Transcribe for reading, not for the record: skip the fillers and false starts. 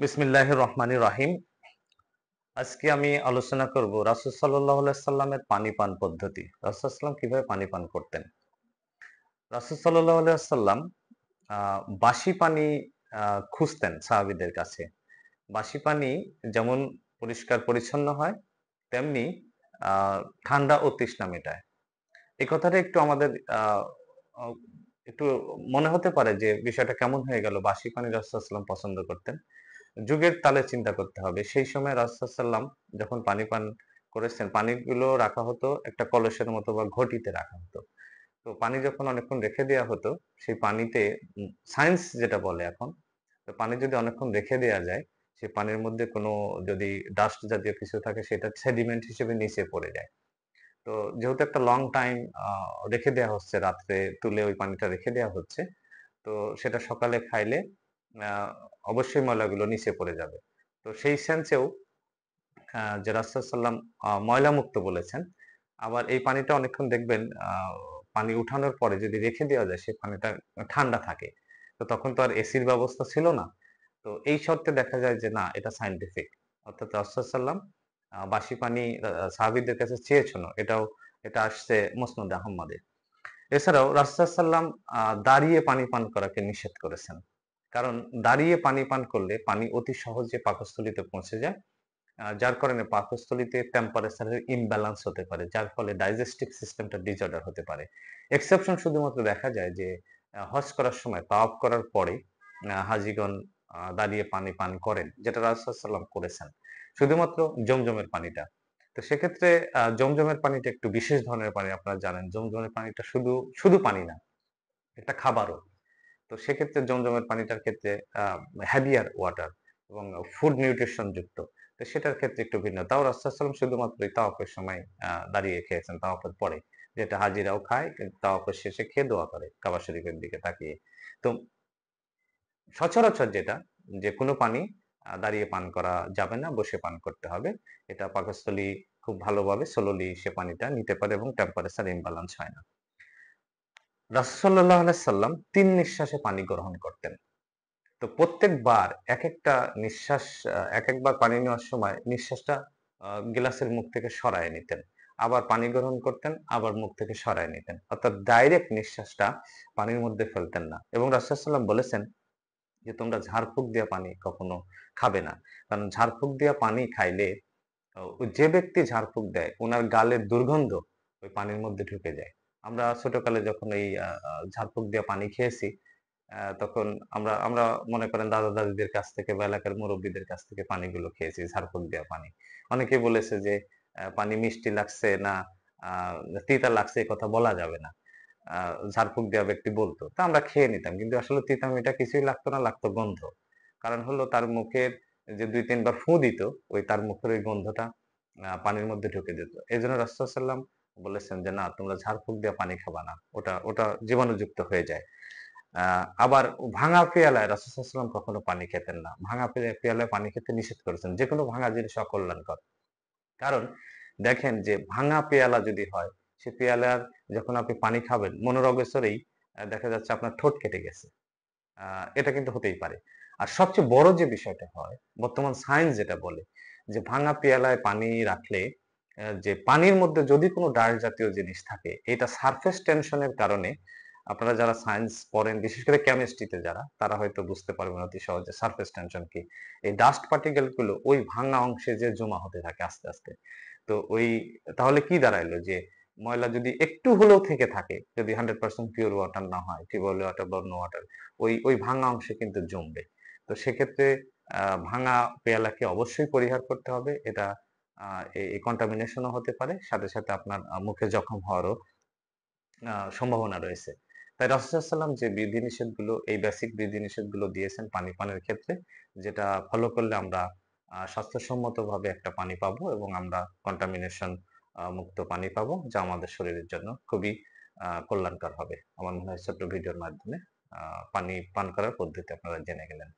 বিসমিল্লাহির রহমানির রহিম। আজকে আমি আলোচনা করব রাসূল সাল্লাল্লাহু আলাইহি সাল্লামের পানি পান পদ্ধতি। রাসূল সাল্লাম কিভাবে পানি পান করতেন। রাসূল সাল্লাল্লাহু আলাইহি সাল্লাম আ বাসি পানি আ খুঁজতেন সাহাবীদের কাছে। বাসি পানি যেমন পরিষ্কার পরিচ্ছন্ন হয়, তেমনি আ ঠান্ডা ও তৃষ্ণা মেটায়। এই কথাটা একটু আমাদের আ অ একটু মনে হতে পারে যে বিষয়টা কেমন হয়ে গেল? বাসি পানি রাসূল সাল্লাম পছন্দ করতেন। যুগের তালে চিন্তা করতে হবে। সেই সময় রাসূল সাল্লাম যখন পানি পান করেছেন, পানিগুলো রাখা হতো একটা কলসের মতো বা ঘটিতে রাখা হতো। তো পানি যখন অনেকক্ষণ রেখে দেয়া হতো, সেই পানিতে সায়েন্স যেটা বলে এখন, তো পানি যদি অনেকক্ষণ রেখে দেয়া যায়, সেই পানির মধ্যে কোনো যদি ডাস্ট জাতীয় কিছু থাকে সেটা সেডিমেন্ট হিসেবে নিচে পড়ে যায়। তো যেহেতু একটা লং টাইম আ রেখে দেয়া হচ্ছে, রাত্রে তুলে ওই পানিটা রেখে দেয়া হচ্ছে। তো সেটা সকালে খাইলে আ অবশ্যই ময়লাগুলো নিচে পড়ে যাবে। তো সেই সেন্সেও যে রাসূল সাল্লাম ময়লামুক্ত বলেছেন। আবার এই পানিটা অনেকক্ষণ দেখবেন পানি উঠানোর পরে যদি রেখে দেওয়া যায় সেই পানিটা ঠান্ডা থাকে। তো তখন তো আর এসির ব্যবস্থা ছিল না। তো এই শর্তে দেখা যায় যে না এটা সায়েন্টিফিক। অর্থাৎ রাসূল সাল্লাম বাসি পানি সাহাবীদের কাছে চেয়েছিল। এটা আসছে মুসনাদে আহমদে। এছাড়াও রাসূল সাল্লাম দাঁড়িয়ে পানি পান করাকে নিষেধ করেছেন। কারণ দাঁড়িয়ে পানি পান করলে পানি অতি সহজে পাকস্থলীতে পৌঁছে যায়। যার কারণে পাকস্থলীতে টেম্পারেচারের ইমব্যালেন্স হতে পারে। যার ফলে ডাইজেস্টিভ সিস্টেমটা ডিসঅর্ডার হতে পারে। এক্সেপশন শুধুমাত্র দেখা যায় যে হজ করার সময় তাওয়াফ করার পরে হাজিগণ দাঁড়িয়ে পানি পান করেন। যেটা রাসূল সাল্লাম করেছেন। শুধুমাত্র জমজমের পানিটা। তো সেক্ষেত্রে জমজমের পানিটা একটু বিশেষ ধরনের পানি আপনারা জানেন। জমজমের পানিটা শুধু পানি না, একটা খাবারও। তো সেক্ষেত্রে জমজমের পানিটার ক্ষেত্রে আ হেভিয়ার ওয়াটার এবং ফুড নিউট্রিশন যুক্ত। তো সেটার ক্ষেত্রে একটু ভিন্ন। তাও রাসূল সাল্লাল্লাহু শুধুমাত্র এই তাওয়াফের সময় দাঁড়িয়ে খেয়েছেন, তাওয়াফের পরে। যেটা হাজিরাও খায়, তাওয়াফের শেষে খেয়ে দোয়া করে কাবা শরীফের দিকে তাকিয়ে। তো সচরাচর যেটা যে কোনো পানি দাঁড়িয়ে পান করা যাবে না, বসে পান করতে হবে। এটা পাকস্থলী খুব ভালোভাবে স্লোলি সে পানিটা নিতে পারে এবং টেম্পারেচার ইমব্যালেন্স হয় না। রাসূল সাল্লাল্লাহু আলাইহি সাল্লাম ৩ নিঃশ্বাসে পানি গ্রহণ করতেন। তো প্রত্যেকবার একেকটা নিঃশ্বাস একেকবার পানি নেওয়ার সময় নিঃশ্বাসটা গিলাসের মুখ থেকে সরায় নিতেন। আবার পানি গ্রহণ করতেন, আবার মুখ থেকে সরায় নিতেন। অর্থাৎ ডাইরেক্ট নিঃশ্বাসটা পানির মধ্যে ফেলতেন না। এবং রাসূল সাল্লাল্লাহু আলাইহি ওয়াসাল্লাম বলেছেন যে, "তোমরা ঝাড়ফুঁক দেয়া পানি কখনো খাবে না।" কারণ ঝাড়ফুঁক দেয়া পানি খাইলে যে ব্যক্তি ঝাড়ফুঁক দেয় উনার গালের দুর্গন্ধ ওই পানির মধ্যে ঢুকে যায়। আমরা ছোটকালে যখন এই আ আ ঝাড়ফুঁক দেয়া পানি খেয়েছি, তখন আমরা আমরা মনে করেন দাদা-দাদীদের কাছ থেকে বা এলাকার মুরব্বিদের কাছ থেকে পানিগুলো খেয়েছি, ঝাড়ফুঁক দেয়া পানি। অনেকেই বলেছে যে, পানি মিষ্টি লাগছে না আ তিতা লাগছে এ কথা বলা যাবে না। আ ঝাড়ফুঁক দেওয়া ব্যক্তি বলত। তো আমরা খেয়ে নিতাম। কিন্তু আসলে তিতা-মিঠা কিছুই লাগতো না, লাগতো গন্ধ। কারণ হলো তার মুখের যে ২-৩ বার ফু দিত, তার মুখের ওই গন্ধটা পানির মধ্যে ঢুকে যেত। এজন্য রাসূল সাল্লাল্লাহু আলাইহি ওয়াসাল্লাম বলেছেন যে, "না, তোমরা ঝাড়ফুঁক দিয়ে পানি খাবা না। ওটা জীবাণুযুক্ত হয়ে যায়।" আ আবার ভাঙা পেয়ালায় রাসূল সাল্লাল্লাহু আলাইহি ওয়াসাল্লাম কখনো পানি খেতেন না। ভাঙা পেয়ালায় পানি খেতে নিষেধ করেছেন। যেকোনো ভাঙা জিনিস অকল্যাণকর। কারণ দেখেন যে ভাঙা পেয়ালা যদি হয়, সে পেয়ালার যখন আপনি পানি খাবেন মনোরগেশ্বরেই দেখা যাচ্ছে আপনার ঠোঁট কেটে গেছে। আ এটা কিন্তু হতেই পারে। আর সবচেয়ে বড় যে বিষয়টা হয়, বর্তমান সায়েন্স যেটা বলে যে ভাঙা পেয়ালায় পানি রাখলে যে পানির মধ্যে যদি কোনো ডাস্ট জাতীয় জিনিস থাকে, এটা সারফেস টেনশন এর কারণে আপনারা যারা সায়েন্স পড়েন, বিশেষ করে কেমিস্ট্রিতে যারা, তারা হয়তো বুঝতে পারবেন অতি সহজে সারফেস টেনশন কি। এই ডাস্ট পার্টিকেল গুলো ওই ভাঙা অংশে যেয়ে জমা হতে থাকে আস্তে, আস্তে। তো তাহলে কি দাঁড়াইলো যে ময়লা যদি একটু হলেও থেকে থাকে, যদি 100% পিওর ওয়াটার না হয়, টিউবওয়েল ওয়াটার বা অন্য ওয়াটার ওই ভাঙা অংশে কিন্তু জমবে। তো সেক্ষেত্রে আ ভাঙা পেয়ালাকে অবশ্যই পরিহার করতে হবে। এটা আ এই কন্টামিনেশন ও হতে পারে। সাথে, সাথে আপনার মুখে জখম হওয়ারও সম্ভাবনা রয়েছে। তাই রাসূল সাল্লাল্লাহু আলাইহি ওয়াসাল্লাম যে বিধিনিষেধগুলো এই বেসিক বিধিনিষেধগুলো দিয়েছেন পানি পানের ক্ষেত্রে, যেটা ফলো করলে আমরা স্বাস্থ্যসম্মতভাবে একটা পানি পাবো এবং আমরা কন্টামিনেশন মুক্ত পানি পাবো, যা আমাদের শরীরের জন্য খুবই কল্যাণকর হবে। আমার মনে হয় ছোট্ট ভিডিওর মাধ্যমে আ পানি পান করার পদ্ধতি আপনারা জেনে গেলেন।